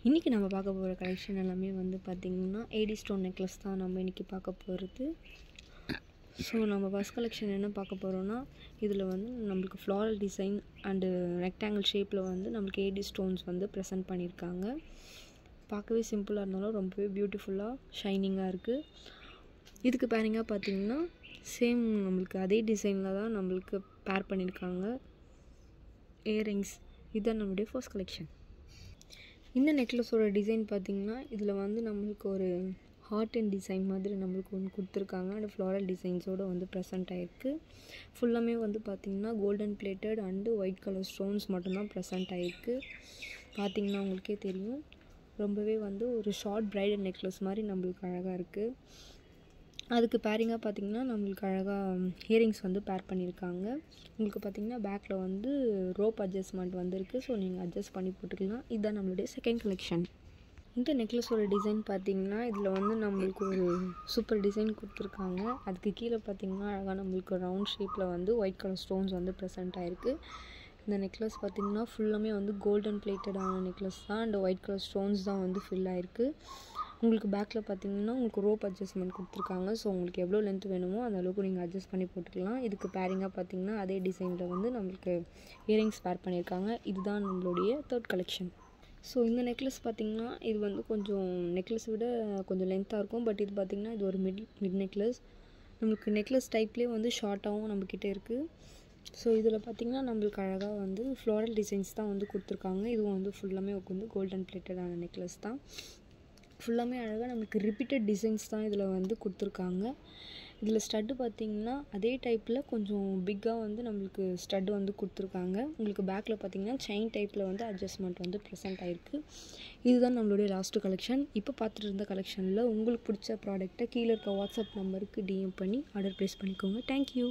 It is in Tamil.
இன்றைக்கி நம்ம பார்க்க போகிற கலெக்ஷன் எல்லாமே வந்து பார்த்திங்கன்னா ஏடி ஸ்டோன் நெக்லஸ் தான் நம்ம இன்றைக்கி பார்க்க போகிறது. ஸோ நம்ம ஃபர்ஸ்ட் கலெக்ஷன் என்ன பார்க்க போகிறோன்னா, இதில் வந்து நம்மளுக்கு ஃப்ளாரல் டிசைன் அண்டு ரெக்டாங்கிள் ஷேப்பில் வந்து நம்மளுக்கு ஏடி ஸ்டோன்ஸ் வந்து ப்ரெசென்ட் பண்ணியிருக்காங்க. பார்க்கவே சிம்பிளாக இருந்தாலும் ரொம்பவே பியூட்டிஃபுல்லாக ஷைனிங்காக இருக்குது. இதுக்கு பேரிங்காக பார்த்திங்கன்னா சேம் நம்மளுக்கு அதே டிசைனில் தான் நம்மளுக்கு பேர் பண்ணியிருக்காங்க இயரிங்ஸ். இதுதான் நம்மளுடைய ஃபர்ஸ்ட் கலெக்ஷன். இந்த நெக்லஸோட டிசைன் பார்த்திங்கன்னா இதில் வந்து நம்மளுக்கு ஒரு ஹார்ட் அண்ட் டிசைன் மாதிரி நம்மளுக்கு ஒன்று கொடுத்துருக்காங்க. அண்ட் ஃப்ளாரல் டிசைன்ஸோடு வந்து ப்ரெசென்ட் ஆகிருக்கு. ஃபுல்லாமே வந்து பார்த்திங்கன்னா golden plated and white colour stones மட்டும்தான் ப்ரெசென்ட் ஆகிருக்கு. பார்த்திங்கன்னா உங்களுக்கே தெரியும், ரொம்பவே வந்து ஒரு ஷார்ட் பிரைடல் நெக்லஸ் மாதிரி நம்மளுக்கு அழகாக இருக்குது. அதுக்கு பேரிங்காக பார்த்திங்கன்னா நம்மளுக்கு அழகாக இயரிங்ஸ் வந்து பேர் பண்ணியிருக்காங்க. உங்களுக்கு பார்த்திங்கன்னா பேக்கில் வந்து ரோப் அட்ஜஸ்ட்மெண்ட் வந்துருக்கு. ஸோ நீங்கள் அட்ஜஸ்ட் பண்ணி போட்டுக்கலாம். இதுதான் நம்மளுடைய செகண்ட் கலெக்ஷன். இந்த நெக்லஸோட டிசைன் பார்த்திங்கன்னா இதில் வந்து நம்மளுக்கு ஒரு சூப்பர் டிசைன் கொடுத்துருக்காங்க. அதுக்கு கீழே பார்த்திங்கன்னா அழகாக நம்மளுக்கு ரவுண்ட் ஷேப்பில் வந்து ஒயிட் கலர் ஸ்டோன்ஸ் வந்து ப்ரெசென்ட் ஆகிருக்கு. இந்த நெக்லஸ் பார்த்திங்கன்னா ஃபுல்லாமே வந்து கோல்டன் பிளேட்டடான நெக்லஸ் தான். அண்ட் ஒயிட் கலர் ஸ்டோன்ஸ் தான் வந்து ஃபில் ஆகிருக்கு. உங்களுக்கு பேக்கில் பார்த்திங்கன்னா உங்களுக்கு ரோப் அட்ஜஸ்ட்மெண்ட் கொடுத்துருக்காங்க. ஸோ உங்களுக்கு எவ்வளோ லென்த் வேணுமோ அந்த அளவுக்கு நீங்கள் அட்ஜஸ்ட் பண்ணி போட்டுக்கலாம். இதுக்கு பேரிங்காக பார்த்திங்கன்னா அதே டிசைனில் வந்து நம்மளுக்கு இயரிங்ஸ் பேர் பண்ணியிருக்காங்க. இதுதான் நம்மளுடைய தேர்ட் கலெக்ஷன். ஸோ இந்த நெக்லஸ் பார்த்திங்கன்னா இது வந்து கொஞ்சம் நெக்லஸை விட கொஞ்சம் லென்த்தாக இருக்கும். பட் இது பார்த்திங்கன்னா இது ஒரு மிட் நெக்லஸ். நம்மளுக்கு நெக்லஸ் டைப்லேயே வந்து ஷார்ட்டாகவும் நம்மக்கிட்ட இருக்குது. ஸோ இதில் பார்த்திங்கன்னா நம்மளுக்கு அழகாக வந்து ஃப்ளாரல் டிசைன்ஸ் தான் வந்து கொடுத்துருக்காங்க. இதுவும் வந்து ஃபுல்லாமே வந்து கோல்டன் பிளேட்டடான நெக்லஸ் தான். ஃபுல்லாமே அழகாக நம்மளுக்கு ரிப்பீட்டட் டிசைன்ஸ் தான் இதில் வந்து கொடுத்துருக்காங்க. இதில் ஸ்டட்டு பார்த்திங்கன்னா அதே டைப்பில் கொஞ்சம் பிக்காக வந்து நம்மளுக்கு ஸ்டட்டு வந்து கொடுத்துருக்காங்க. உங்களுக்கு பேக்கில் பார்த்திங்கன்னா செயின் டைப்பில் வந்து அட்ஜஸ்ட்மெண்ட் வந்து ப்ரெசென்ட் ஆகிருக்கு. இதுதான் நம்மளுடைய லாஸ்ட்டு கலெக்ஷன். இப்போ பார்த்துட்டு இருந்த கலெக்ஷனில் உங்களுக்கு பிடிச்ச ப்ராடக்ட்டை கீழே இருக்க வாட்ஸ்அப் நம்பருக்கு டிஎம் பண்ணி ஆர்டர் ப்ளேஸ் பண்ணிக்கோங்க. தேங்க்யூ.